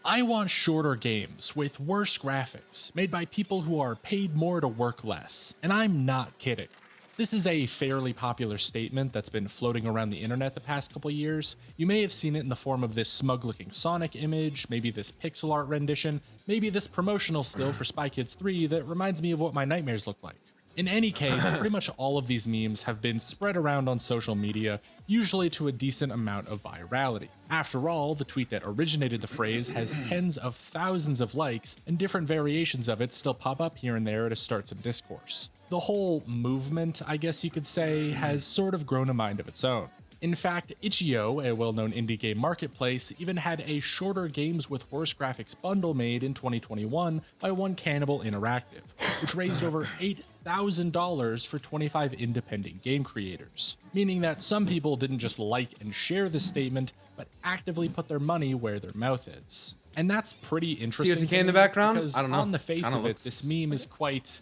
I want shorter games with worse graphics, made by people who are paid more to work less. And I'm not kidding. This is a fairly popular statement that's been floating around the internet the past couple years. You may have seen it in the form of this smug-looking Sonic image, maybe this pixel art rendition, maybe this promotional still for Spy Kids 3 that reminds me of what my nightmares look like. In any case, pretty much all of these memes have been spread around on social media, usually to a decent amount of virality. After all, the tweet that originated the phrase has tens of thousands of likes, and different variations of it still pop up here and there to start some discourse. The whole movement, I guess you could say, has sort of grown a mind of its own. In fact, Itch.io, a well-known indie game marketplace, even had a shorter games with worse graphics bundle made in 2021 by One Cannibal Interactive, which raised over $8,000 for 25 independent game creators. Meaning that some people didn't just like and share this statement, but actively put their money where their mouth is. And that's pretty interesting TOTK in the background? because I don't know. on the face of it, this meme is quite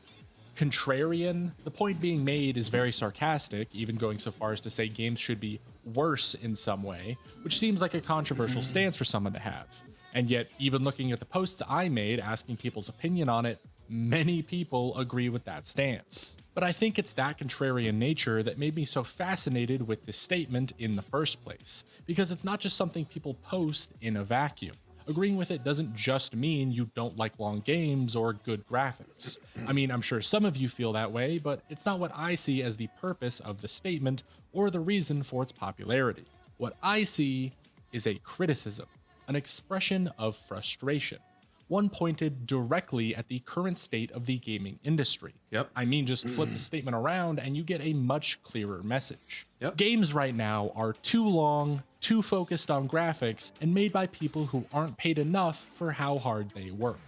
contrarian. The point being made is very sarcastic, even going so far as to say games should be worse in some way, which seems like a controversial stance for someone to have. And yet, even looking at the posts I made asking people's opinion on it, many people agree with that stance. But I think it's that contrarian nature that made me so fascinated with this statement in the first place, because it's not just something people post in a vacuum. Agreeing with it doesn't just mean you don't like long games or good graphics. I mean, I'm sure some of you feel that way, but it's not what I see as the purpose of the statement or the reason for its popularity. What I see is a criticism, an expression of frustration, one pointed directly at the current state of the gaming industry. Yep. I mean, just flip the statement around and you get a much clearer message. Yep. Games right now are too long, too focused on graphics, and made by people who aren't paid enough for how hard they work.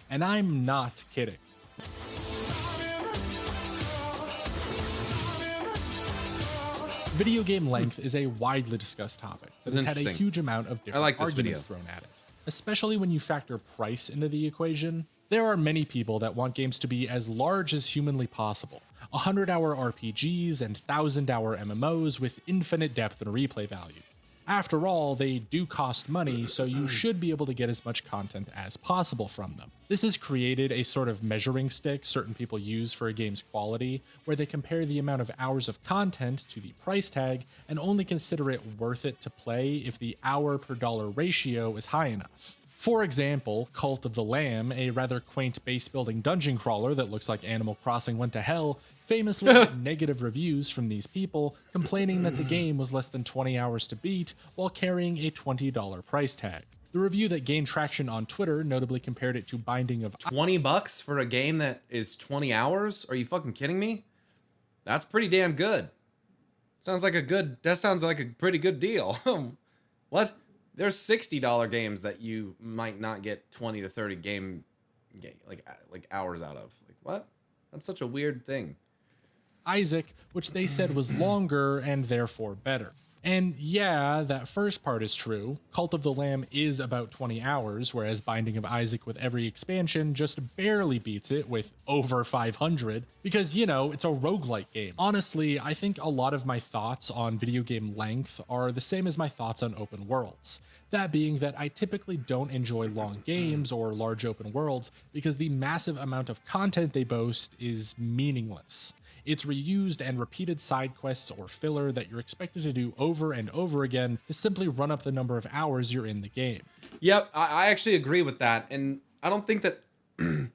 And I'm not kidding. Video game length is a widely discussed topic that has had a huge amount of different arguments thrown at it. Especially when you factor price into the equation. There are many people that want games to be as large as humanly possible. 100-hour RPGs and 1,000-hour MMOs with infinite depth and replay value. After all, they do cost money, so you should be able to get as much content as possible from them. This has created a sort of measuring stick certain people use for a game's quality, where they compare the amount of hours of content to the price tag and only consider it worth it to play if the hour per dollar ratio is high enough. For example, Cult of the Lamb, a rather quaint base-building dungeon crawler that looks like Animal Crossing went to hell, famously had negative reviews from these people, complaining that the game was less than 20 hours to beat while carrying a $20 price tag. The review that gained traction on Twitter notably compared it to Binding of $20 for a game that is 20 hours? Are you fucking kidding me? That's pretty damn good. That sounds like a pretty good deal. What? There's $60 games that you might not get 20 to 30 game like hours out of. Like, what? That's such a weird thing. Isaac, which they said was longer and therefore better. And yeah, that first part is true. Cult of the Lamb is about 20 hours, whereas Binding of Isaac with every expansion just barely beats it with over 500, because, it's a roguelike game. Honestly, I think a lot of my thoughts on video game length are the same as my thoughts on open worlds. That being that I typically don't enjoy long games or large open worlds because the massive amount of content they boast is meaningless. It's reused and repeated side quests or filler that you're expected to do over and over again to simply run up the number of hours you're in the game. Yep, I actually agree with that, and I don't think that I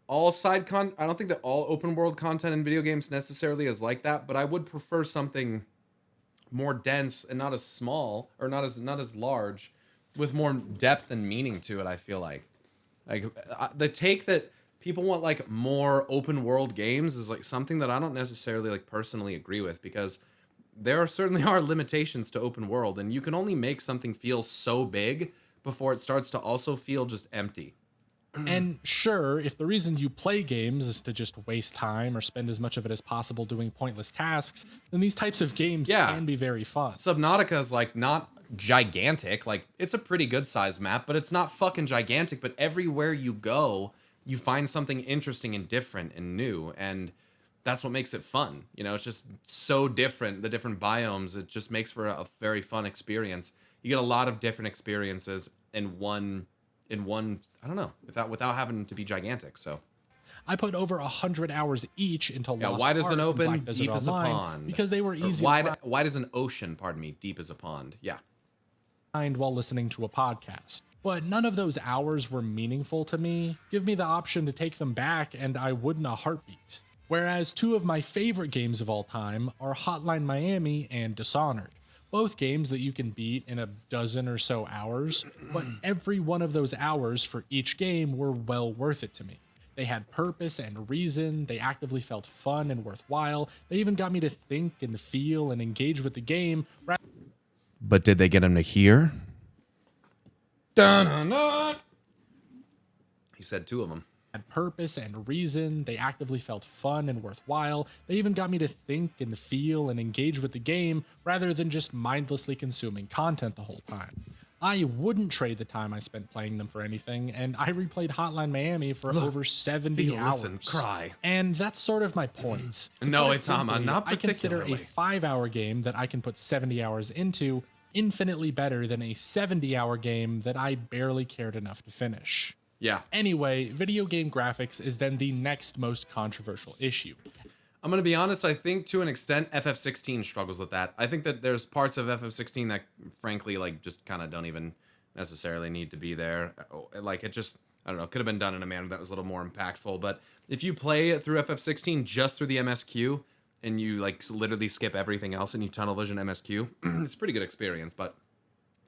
don't think that all open world content in video games necessarily is like that, but I would prefer something more dense and not as small or not as large, with more depth and meaning to it. I feel like the take that people want like more open world games is like something that I don't necessarily like personally agree with, because there certainly are limitations to open world, and you can only make something feel so big before it starts to also feel just empty. And sure, if the reason you play games is to just waste time or spend as much of it as possible doing pointless tasks, then these types of games can be very fun. Subnautica is like not gigantic. Like, it's a pretty good size map, but it's not fucking gigantic. But everywhere you go, you find something interesting and different and new, and that's what makes it fun. It's just so different, the different biomes. It just makes for a very fun experience. You get a lot of different experiences in one in one, I don't know, without having to be gigantic. So I put over 100 hours each into Lost why does Ark an and open Black Desert deep as a Online pond? because they were Or easy why does an ocean, pardon me, deep as a pond? Yeah. find while listening to a podcast. But none of those hours were meaningful to me. Give me the option to take them back and I wouldn't a heartbeat. Whereas two of my favorite games of all time are Hotline Miami and Dishonored. Both games that you can beat in a dozen or so hours, but every one of those hours for each game were well worth it to me. They had purpose and reason, they actively felt fun and worthwhile, they even got me to think and feel and engage with the game. But did they get him to hear? Dun-dun-dun. He said two of them. Had purpose and reason, they actively felt fun and worthwhile, they even got me to think and feel and engage with the game rather than just mindlessly consuming content the whole time. I wouldn't trade the time I spent playing them for anything, and I replayed Hotline Miami for over 70 hours. Listen, cry. And that's sort of my point. No, Put it it's not. simply, Not I consider a particularly. 5-hour game that I can put 70 hours into infinitely better than a 70-hour game that I barely cared enough to finish. Yeah. Anyway, video game graphics is then the next most controversial issue. I'm going to be honest, I think to an extent FF16 struggles with that. I think that there's parts of FF16 that frankly like just kind of don't even necessarily need to be there. Like it just, I don't know, could have been done in a manner that was a little more impactful, but if you play it through FF16 just through the MSQ and you like literally skip everything else and you tunnel vision MSQ, it's a pretty good experience, but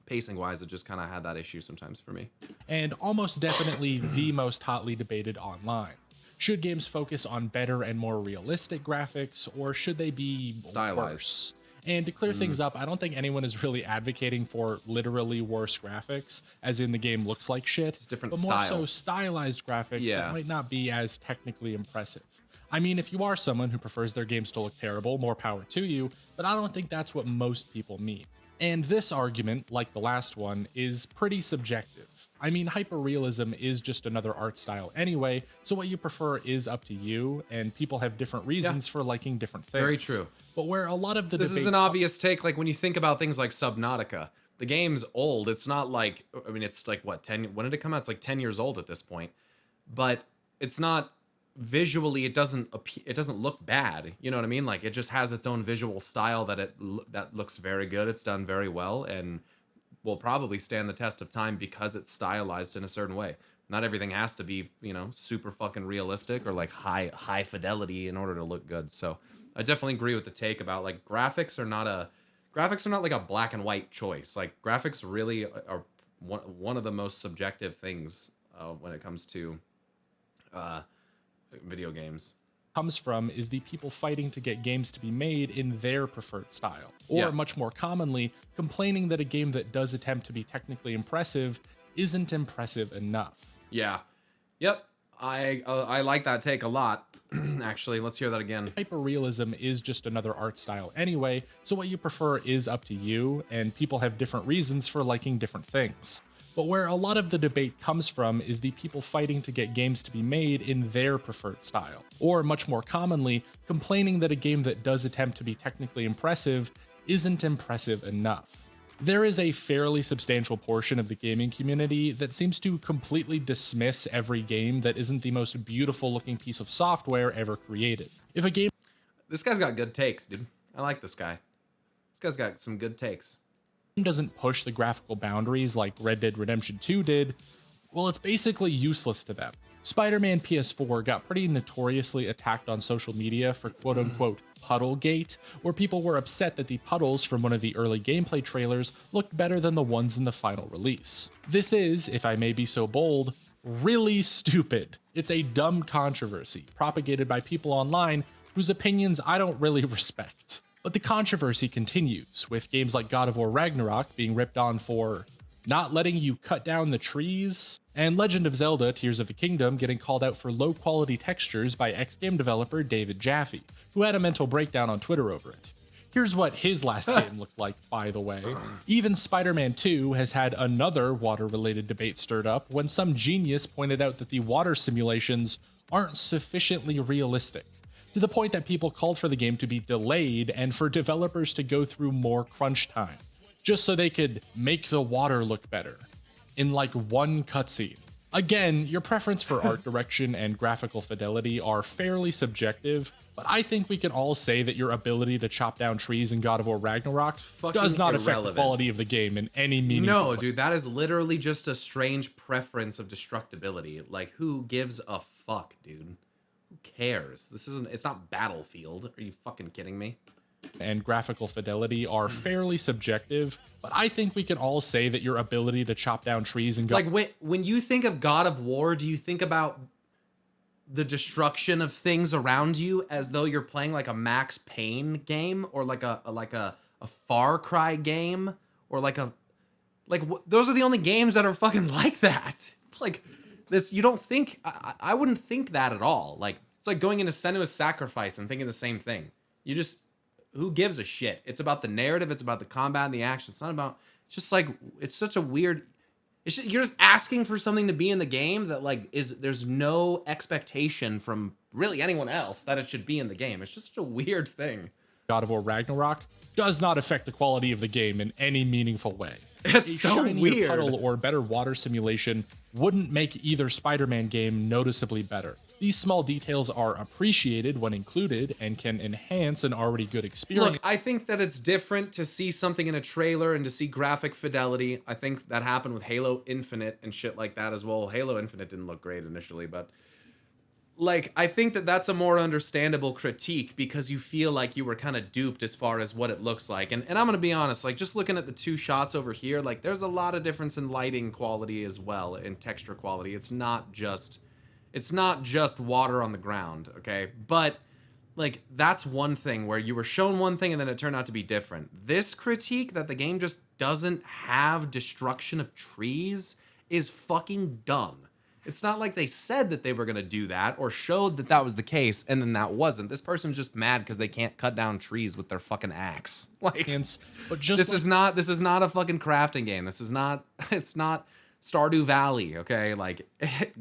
pacing wise, it just kind of had that issue sometimes for me. And almost definitely the most hotly debated online. Should games focus on better and more realistic graphics, or should they be Stylized. worse? And to clear things up, I don't think anyone is really advocating for literally worse graphics, as in the game looks like shit, It's different but more style. so stylized graphics Yeah. that might not be as technically impressive. I mean, if you are someone who prefers their games to look terrible, more power to you, but I don't think that's what most people mean. And this argument, like the last one, is pretty subjective. I mean, hyperrealism is just another art style anyway, so what you prefer is up to you, and people have different reasons for liking different things. Very true. But where a lot of the This debate is an obvious take. Like when you think about things like Subnautica, the game's old. It's not like, I mean, it's like what, 10, when did it come out? It's like 10 years old at this point, but it's not visually, it doesn't look bad. You know what I mean? Like it just has its own visual style that that looks very good. It's done very well and will probably stand the test of time because it's stylized in a certain way. Not everything has to be, you know, super fucking realistic or like high fidelity in order to look good. So I definitely agree with the take about like graphics are not like a black and white choice. Like graphics really are one of the most subjective things when it comes to video games. comes from is the people fighting to get games to be made in their preferred style. Or Yeah. much more commonly, complaining that a game that does attempt to be technically impressive isn't impressive enough. Yeah. Yep. I like that take a lot. Actually, let's hear that again. Hyperrealism is just another art style anyway, so what you prefer is up to you, and people have different reasons for liking different things. But where a lot of the debate comes from is the people fighting to get games to be made in their preferred style. Or much more commonly, complaining that a game that does attempt to be technically impressive isn't impressive enough. There is a fairly substantial portion of the gaming community that seems to completely dismiss every game that isn't the most beautiful looking piece of software ever created. If a game This guy's got good takes, dude. I like this guy. This guy's got some good takes. doesn't push the graphical boundaries like Red Dead Redemption 2 did, well, it's basically useless to them. Spider-Man PS4 got pretty notoriously attacked on social media for quote-unquote Puddlegate, where people were upset that the puddles from one of the early gameplay trailers looked better than the ones in the final release. This is, if I may be so bold, really stupid. It's a dumb controversy propagated by people online whose opinions I don't really respect. But the controversy continues, with games like God of War Ragnarok being ripped on for not letting you cut down the trees, and Legend of Zelda Tears of the Kingdom getting called out for low-quality textures by ex-game developer David Jaffe, who had a mental breakdown on Twitter over it. Here's what his last game looked like, by the way. Even Spider-Man 2 has had another water-related debate stirred up when some genius pointed out that the water simulations aren't sufficiently realistic, to the point that people called for the game to be delayed and for developers to go through more crunch time, just so they could make the water look better. in like one cutscene. Again, your preference for art direction and graphical fidelity are fairly subjective, but I think we can all say that your ability to chop down trees in God of War Ragnarok does not affect the quality of the game in any meaningful way. No, dude, that is literally just a strange preference of destructibility. Like, who gives a fuck, dude? Who cares? It's not Battlefield. Are you fucking kidding me? And graphical fidelity are fairly subjective, but I think we can all say that your ability to chop down trees and like when you think of God of War, do you think about the destruction of things around you as though you're playing like a Max Payne game or like a Far Cry game or those are the only games that are fucking like that. Like this, you don't think I wouldn't think that at all. Like it's like going into Senua's Sacrifice and thinking the same thing. You just who gives a shit? It's about the narrative. It's about the combat and the action. It's not about. It's just like it's such a weird. You're just asking for something to be in the game that like there's no expectation from really anyone else that it should be in the game. It's just such a weird thing. God of War Ragnarok does not affect the quality of the game in any meaningful way. It's so weird. Puddle or better water simulation wouldn't make either Spider-Man game noticeably better. These small details are appreciated when included and can enhance an already good experience. Look, I think that it's different to see something in a trailer and to see graphic fidelity. I think that happened with Halo Infinite and shit like that as well. Halo Infinite didn't look great initially, but like I think that that's a more understandable critique because you feel like you were kind of duped as far as what it looks like. And I'm going to be honest, like just looking at the two shots over here, like there's a lot of difference in lighting quality as well, in texture quality. It's not just water on the ground, okay? But like that's one thing where you were shown one thing and then it turned out to be different. This critique that the game just doesn't have destruction of trees is fucking dumb. It's not like they said that they were going to do that or showed that that was the case and then that wasn't. This person's just mad because they can't cut down trees with their fucking axe. Like but just this is not a fucking crafting game. It's not Stardew Valley, okay? Like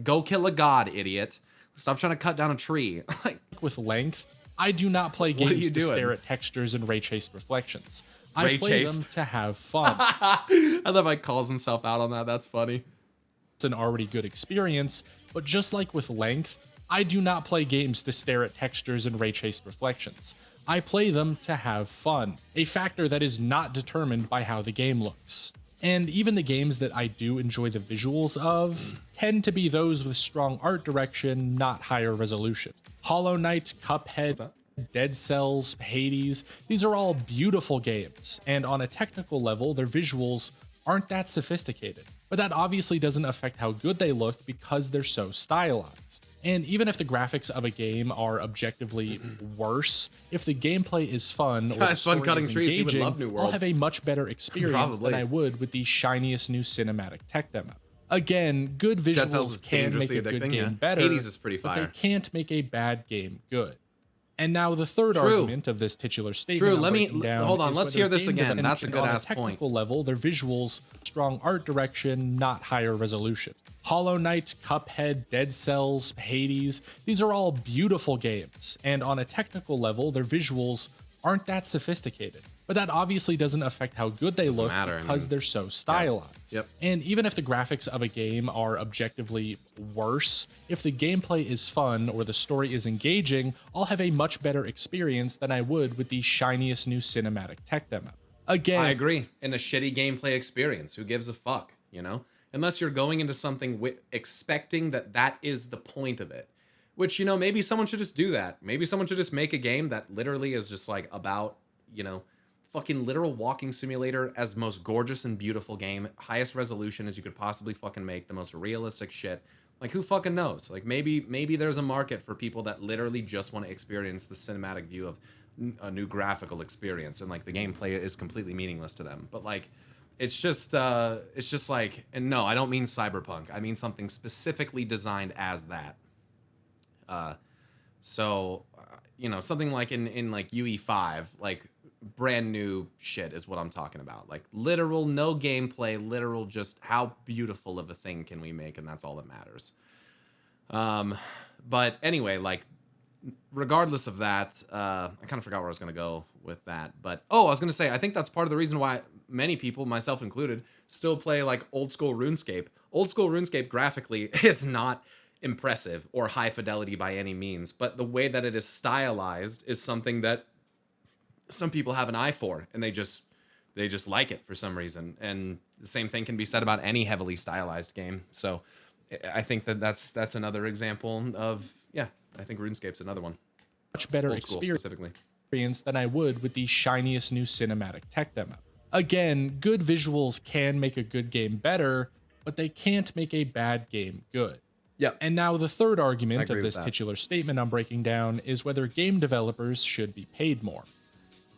go kill a god, idiot. Stop trying to cut down a tree. Like with length, I do not play games to stare at textures and ray-traced reflections. I play them to have fun. I love how he calls himself out on that. That's funny. It's an already good experience, but just like with length, I do not play games to stare at textures and ray-traced reflections. I play them to have fun, a factor that is not determined by how the game looks. And even the games that I do enjoy the visuals of tend to be those with strong art direction, not higher resolution. Hollow Knight, Cuphead, Dead Cells, Hades, these are all beautiful games, and on a technical level, their visuals aren't that sophisticated. But that obviously doesn't affect how good they look because they're so stylized. And even if the graphics of a game are objectively worse, if the gameplay is fun or the story cutting is trees, he would engaging, love New World. I'll have a much better experience than I would with the shiniest new cinematic tech demo. Again, good visuals can make a good game better, Hades is pretty but fire. they can't make a bad game good. And now the third argument of this titular statement. Hold on. Let's hear this again. That's a good ass point. On a technical level, their visuals, strong art direction, not higher resolution. Hollow Knight, Cuphead, Dead Cells, Hades, these are all beautiful games. And on a technical level, their visuals aren't that sophisticated. But that obviously doesn't affect how good they look because they're so stylized. Yep. And even if the graphics of a game are objectively worse, if the gameplay is fun or the story is engaging, I'll have a much better experience than I would with the shiniest new cinematic tech demo. Again, I agree. In a shitty gameplay experience, who gives a fuck, you know? Unless you're going into something expecting that is the point of it. Which, you know, maybe someone should just do that. Maybe someone should just make a game that literally is just like about, you know, fucking literal walking simulator as most gorgeous and beautiful game, highest resolution as you could possibly fucking make, the most realistic shit. Like, who fucking knows? Like, maybe there's a market for people that literally just want to experience the cinematic view of a new graphical experience, and like the gameplay is completely meaningless to them. But like, it's just like, and no, I don't mean Cyberpunk. I mean something specifically designed as that. You know, something like in like UE5, like brand new shit is what I'm talking about. Like literal, no gameplay, literal, just how beautiful of a thing can we make, and that's all that matters. But anyway, like regardless of that, I kind of forgot where I was going to go with that. But, I was going to say, I think that's part of the reason why many people, myself included, still play like old school RuneScape. Old school RuneScape graphically is not impressive or high fidelity by any means, but the way that it is stylized is something that some people have an eye for, and they just like it for some reason. And the same thing can be said about any heavily stylized game. So I think that's another example of, I think RuneScape's another one. Much better Old school specifically. experience than I would with the shiniest new cinematic tech demo. Again, good visuals can make a good game better, but they can't make a bad game good. Yep. And now the third argument of with this that. titular statement I'm breaking down is whether game developers should be paid more.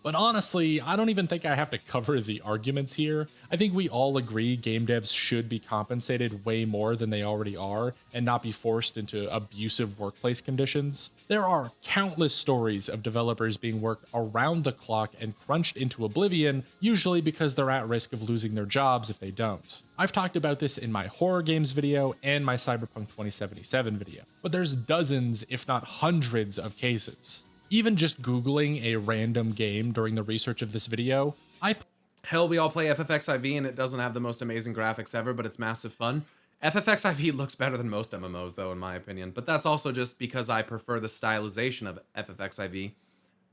But honestly, I don't even think I have to cover the arguments here. I think we all agree game devs should be compensated way more than they already are and not be forced into abusive workplace conditions. There are countless stories of developers being worked around the clock and crunched into oblivion, usually because they're at risk of losing their jobs if they don't. I've talked about this in my horror games video and my Cyberpunk 2077 video, but there's dozens, if not hundreds of cases. Even just Googling a random game during the research of this video, Hell, we all play FFXIV and it doesn't have the most amazing graphics ever, but it's massive fun. FFXIV looks better than most MMOs though, in my opinion, but that's also just because I prefer the stylization of FFXIV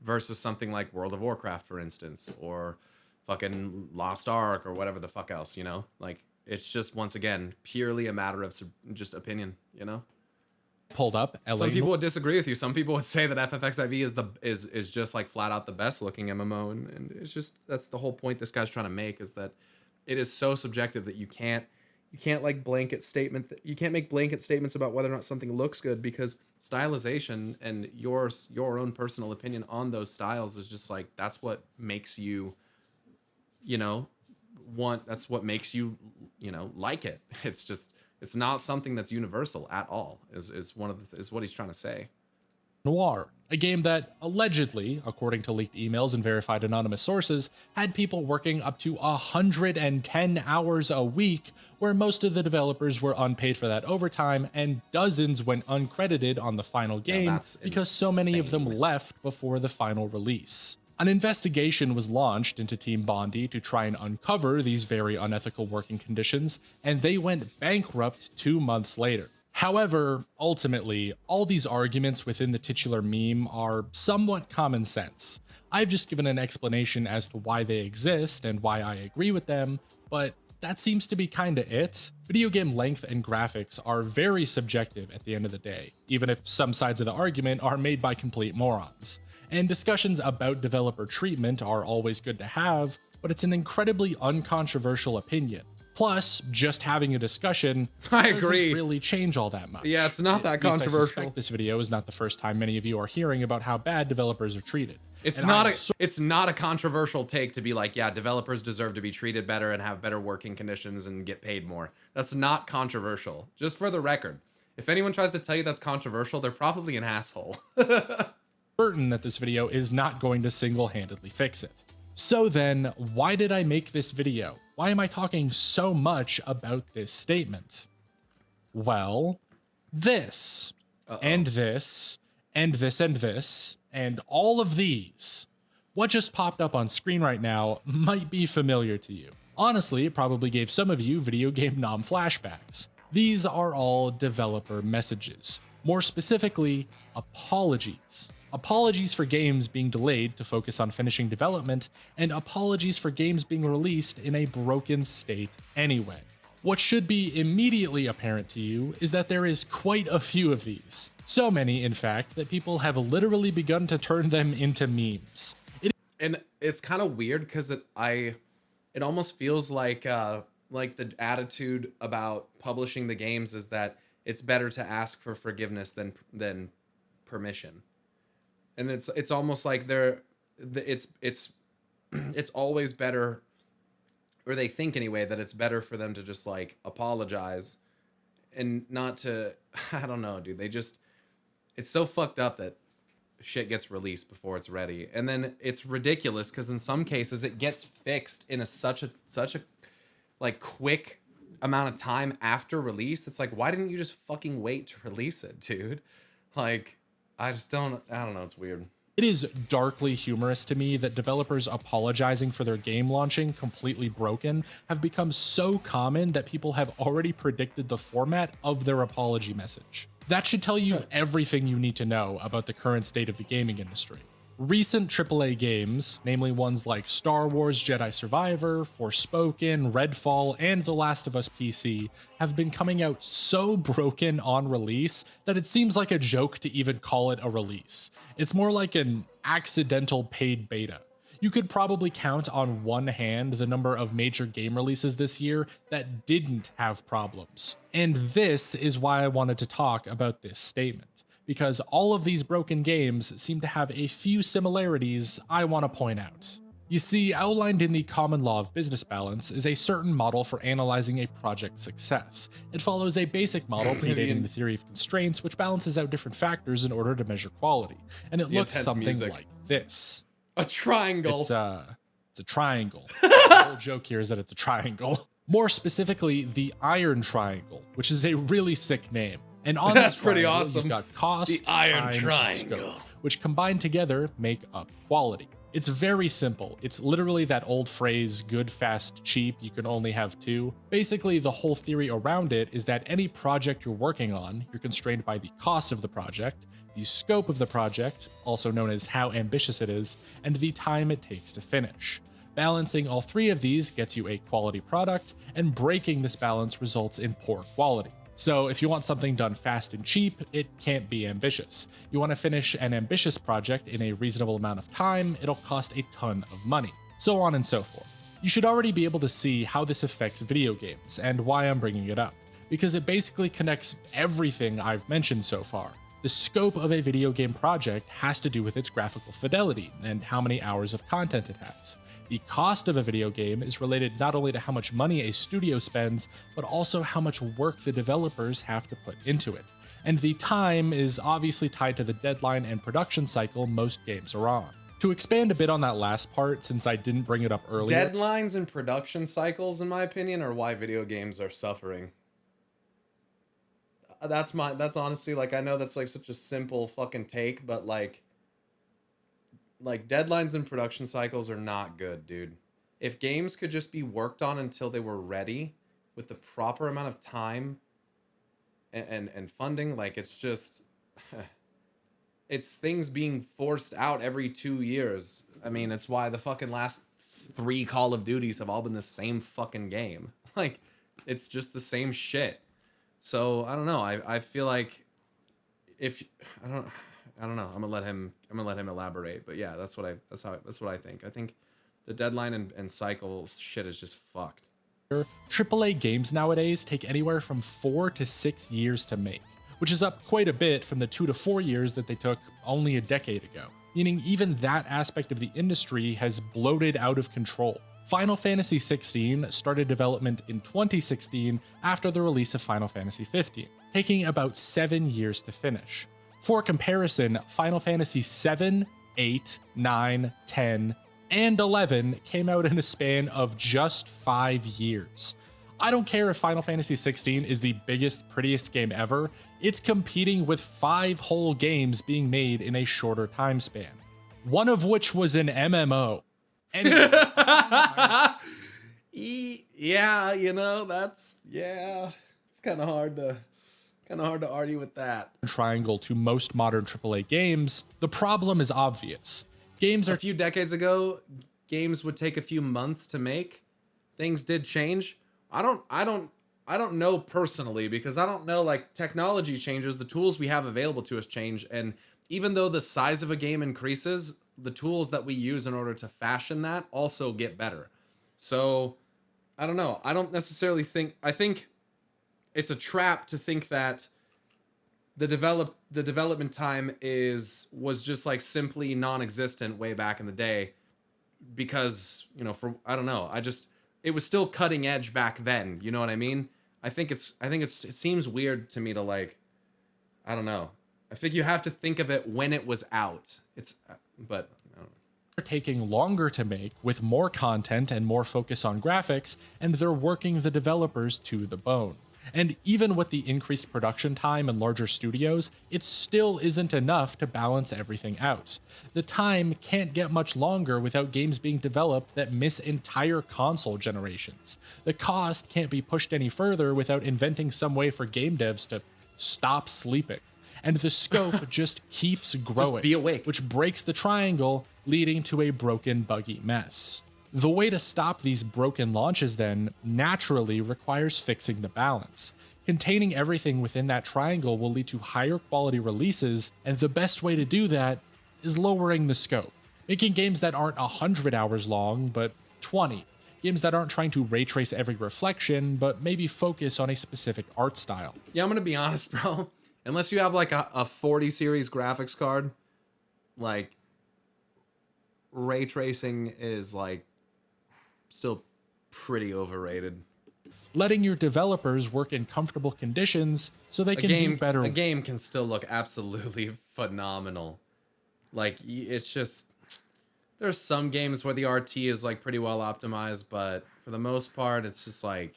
versus something like World of Warcraft, for instance, or fucking Lost Ark or whatever the fuck else, you know? Like, it's just, once again, purely a matter of just opinion, you know? pulled up LA. Some people would disagree with you. Some people would say that FFXIV is just like flat out the best looking MMO, and it's just, that's the whole point this guy's trying to make, is that it is so subjective that you can't like you can't make blanket statements about whether or not something looks good, because stylization and your own personal opinion on those styles is just like, that's what makes you, that's what makes you, like it. It's just, it's not something that's universal at all, is what he's trying to say. Noir, a game that allegedly, according to leaked emails and verified anonymous sources, had people working up to 110 hours a week, where most of the developers were unpaid for that overtime, and dozens went uncredited on the final game because so many of them left before the final release. An investigation was launched into Team Bondi to try and uncover these very unethical working conditions, and they went bankrupt 2 months later. However, ultimately, all these arguments within the titular meme are somewhat common sense. I've just given an explanation as to why they exist and why I agree with them, but that seems to be kinda it. Video game length and graphics are very subjective at the end of the day, even if some sides of the argument are made by complete morons. And discussions about developer treatment are always good to have, but it's an incredibly uncontroversial opinion. Plus, just having a discussion doesn't really change all that much. Yeah, it's not that controversial. I suspect this video is not the first time many of you are hearing about how bad developers are treated. It's not a controversial take to be like, yeah, developers deserve to be treated better and have better working conditions and get paid more. That's not controversial. Just for the record, if anyone tries to tell you that's controversial, they're probably an asshole. Certain that this video is not going to single-handedly fix it. So then, why did I make this video? Why am I talking so much about this statement? Well, this, and this, and this, and this, and all of these. What just popped up on screen right now might be familiar to you. Honestly, it probably gave some of you video game nom flashbacks. These are all developer messages. More specifically, apologies. Apologies for games being delayed to focus on finishing development, and apologies for games being released in a broken state anyway. What should be immediately apparent to you is that there is quite a few of these. So many, in fact, that people have literally begun to turn them into memes. And it's kind of weird because it almost feels like the attitude about publishing the games is that it's better to ask for forgiveness than permission. And it's almost like it's always better, or they think anyway, that it's better for them to just like apologize and not to, I don't know, dude. It's so fucked up that shit gets released before it's ready. And then it's ridiculous because in some cases it gets fixed in such a like quick amount of time after release. It's like, why didn't you just fucking wait to release it, dude? Like, I just don't. I don't know. It's weird. It is darkly humorous to me that developers apologizing for their game launching completely broken have become so common that people have already predicted the format of their apology message. That should tell you everything you need to know about the current state of the gaming industry. Recent AAA games, namely ones like Star Wars Jedi Survivor, Forspoken, Redfall, and The Last of Us PC, have been coming out so broken on release that it seems like a joke to even call it a release. It's more like an accidental paid beta. You could probably count on one hand the number of major game releases this year that didn't have problems. And this is why I wanted to talk about this statement, because all of these broken games seem to have a few similarities I want to point out. You see, outlined in the common law of business balance is a certain model for analyzing a project's success. It follows a basic model predating the theory of constraints, which balances out different factors in order to measure quality. And it looks something like this. A triangle. It's a triangle. The whole joke here is that it's a triangle. More specifically, the iron triangle, which is a really sick name. And on That's this pretty triangle, awesome. You've got cost, The iron time, and triangle. scope, which combined together make up quality. It's very simple. It's literally that old phrase, good, fast, cheap, you can only have two. Basically, the whole theory around it is that any project you're working on, you're constrained by the cost of the project, the scope of the project, also known as how ambitious it is, and the time it takes to finish. Balancing all three of these gets you a quality product, and breaking this balance results in poor quality. So if you want something done fast and cheap, it can't be ambitious. You want to finish an ambitious project in a reasonable amount of time, it'll cost a ton of money. So on and so forth. You should already be able to see how this affects video games and why I'm bringing it up, because it basically connects everything I've mentioned so far. The scope of a video game project has to do with its graphical fidelity and how many hours of content it has. The cost of a video game is related not only to how much money a studio spends, but also how much work the developers have to put into it. And the time is obviously tied to the deadline and production cycle most games are on. To expand a bit on that last part, since I didn't bring it up earlier. Deadlines and production cycles, in my opinion, are why video games are suffering. That's honestly, like, I know that's like such a simple fucking take, but like deadlines and production cycles are not good, dude. If games could just be worked on until they were ready with the proper amount of time and funding, like, it's just it's things being forced out every 2 years. I mean, it's why the fucking last 3 Call of Duties have all been the same fucking game. Like, it's just the same shit. So I don't know. I feel like if I don't know. I'm gonna let him elaborate. But yeah, that's what I think. I think the deadline and cycle shit is just fucked. AAA games nowadays take anywhere from 4 to 6 years to make, which is up quite a bit from the 2 to 4 years that they took only a decade ago. Meaning even that aspect of the industry has bloated out of control. Final Fantasy XVI started development in 2016 after the release of Final Fantasy XV, taking about 7 years to finish. For comparison, Final Fantasy VII, 8, 9, 10, and 11 came out in a span of just 5 years. I don't care if Final Fantasy XVI is the biggest, prettiest game ever, it's competing with 5 whole games being made in a shorter time span. One of which was an MMO. Anyway. Yeah, you know, it's kind of hard to argue with that. Triangle to most modern AAA games, the problem is obvious. Games are a few decades ago, games would take a few months to make. Things did change. I don't know personally, because I don't know, like, technology changes, the tools we have available to us change, and even though the size of a game increases, the tools that we use in order to fashion that also get better. So, I don't know. I don't necessarily think... I think it's a trap to think that the development time was just, like, simply non-existent way back in the day. Because, you know, I don't know. It was still cutting edge back then. You know what I mean? I think it seems weird to me to, like... I don't know. I think you have to think of it when it was out. But I don't know. Taking longer to make, with more content and more focus on graphics, and they're working the developers to the bone. And even with the increased production time and larger studios, it still isn't enough to balance everything out. The time can't get much longer without games being developed that miss entire console generations. The cost can't be pushed any further without inventing some way for game devs to stop sleeping. And the scope just keeps growing, Just be awake. which breaks the triangle, leading to a broken, buggy mess. The way to stop these broken launches then naturally requires fixing the balance. Containing everything within that triangle will lead to higher quality releases, and the best way to do that is lowering the scope. Making games that aren't 100 hours long, but 20. Games that aren't trying to ray trace every reflection, but maybe focus on a specific art style. Yeah, I'm gonna be honest, bro. Unless you have like a 40 series graphics card, like ray tracing is like still pretty overrated. Letting your developers work in comfortable conditions so they can do better. A game can still look absolutely phenomenal. Like, it's just, there's some games where the RT is like pretty well optimized, but for the most part, it's just like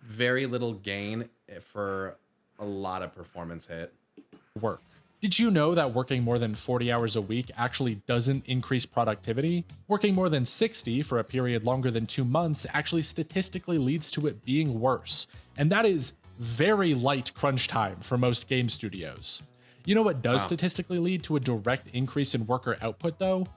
very little gain for a lot of performance hit. Work. Did you know that working more than 40 hours a week actually doesn't increase productivity? Working more than 60 for a period longer than 2 months actually statistically leads to it being worse. And that is very light crunch time for most game studios. You know what does statistically lead to a direct increase in worker output though?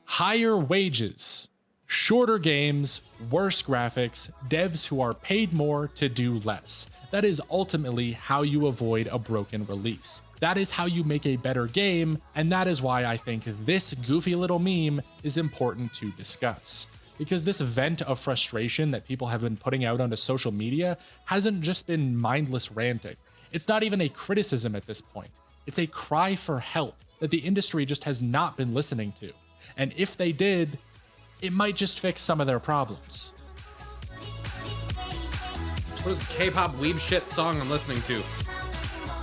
Higher wages. Shorter games, worse graphics, devs who are paid more to do less. That is ultimately how you avoid a broken release. That is how you make a better game, and that is why I think this goofy little meme is important to discuss. Because this vent of frustration that people have been putting out onto social media hasn't just been mindless ranting. It's not even a criticism at this point. It's a cry for help that the industry just has not been listening to. And if they did, it might just fix some of their problems. What is K-pop weeb shit song I'm listening to?